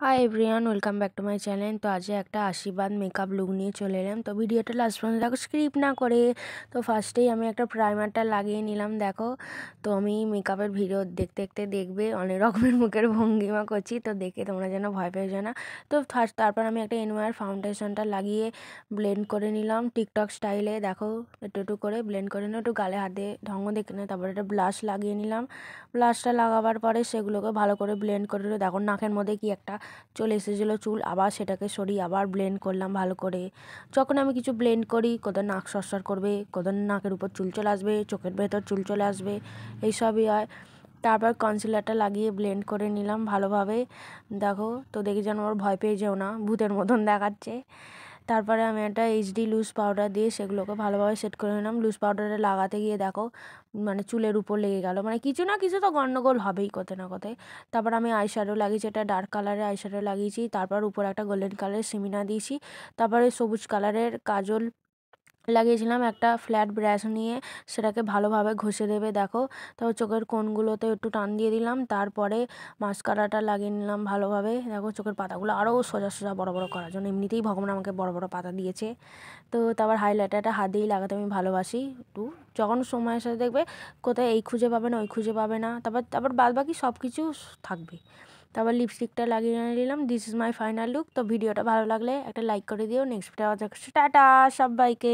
Hi everyone, welcome back to my channel. তো আজ একটা আশীর্বাদ মেকআপ লুক নিয়ে চলে এলাম। তো ভিডিওটা লাস্ট পর্যন্ত দেখো, স্ক্রিপ্ট না করে। তো ফার্স্টেই আমি একটা প্রাইমারটা লাগিয়ে নিলাম। দেখো, তো আমি মেকআপের ভিডিও দেখতে দেখতে দেখবে অনেক রকমের মুখের ভঙ্গিমা করছি, তো দেখে তোমরা যেন ভয় পেয়ে যাও না। তো তারপর আমি একটা এনওয়ার ফাউন্ডেশনটা লাগিয়ে ব্লেন্ড করে নিলাম টিকটক স্টাইলে। দেখো, একটু একটু করে ব্লেন্ড করে নিলাম, একটু গালে হাত দিয়ে ঢঙ্গ দেখে নিলাম। তারপরে একটা ব্লাশ লাগিয়ে নিলাম। ব্লাশটা লাগাবার পরে সেগুলোকে ভালো করে ব্লেন্ড করে নিলাম। দেখো, নাকের মধ্যে কি একটা চলে এসেছিলো চুল, আবার সেটাকে সরিয়ে আবার ব্লেন্ড করলাম ভালো করে। যখন আমি কিছু ব্লেন্ড করি, কোথাও নাক সরসর করবে, কোথাও নাকের উপর চুল চলে আসবে, চোখের ভেতর চুল চলে আসবে, এইসবই হয়। তারপর কনসিলারটা লাগিয়ে ব্লেন্ড করে নিলাম ভালোভাবে। দেখো, তো দেখে যেন ওর ভয় পেয়ে যেও না, ভূতের মতন দেখাচ্ছে। তারপরে আমি একটা এইচডি লুজ পাউডার দিয়ে সেগুলোকে ভালোভাবে সেট করে নিলাম। লুজ পাউডারে লাগাতে গিয়ে দেখো, মানে চুলের উপর লেগে গেল, মানে কিছু না কিছু তো গন্ডগোল হবেই কোথায় না কোথায়। তারপর আমি আইশ্যাডো লাগিয়েছি, এটা ডার্ক কালারের আইশ্যাডো লাগিয়েছি। তারপর উপর একটা গোল্ডেন কালারের সিমিনা দিয়েছি। তারপরে সবুজ কালারের কাজল লাগিয়েছিলাম। একটা ফ্ল্যাট ব্রাশ নিয়ে সেটাকে ভালোভাবে ঘষে দেবে। দেখো, তারপর চোখের কোণগুলোতে একটু টান দিয়ে দিলাম। তারপরে মাস্কারাটা লাগিয়ে নিলাম ভালোভাবে। দেখো, চোখের পাতাগুলো আরও সোজা সোজা বড় বড় করার জন্য, এমনিতেই ভগবান আমাকে বড় বড় পাতা দিয়েছে। তো তারপর হাইলাইটারটা হাত দিয়েই লাগাতে আমি ভালোবাসি একটু। যখন সময়ের সাথে দেখবে কোথায় এই খুঁজে পাবে না, ওই খুঁজে পাবে না, তারপর তারপর বাদ বাকি সব কিছু থাকবে। তারপর লিপস্টিকটা লাগিয়ে নিলাম। This is my final look. তো ভিডিওটা ভালো লাগলে একটা লাইক করে দিও। নেক্সট ভিডিও টাটা সবাইকে।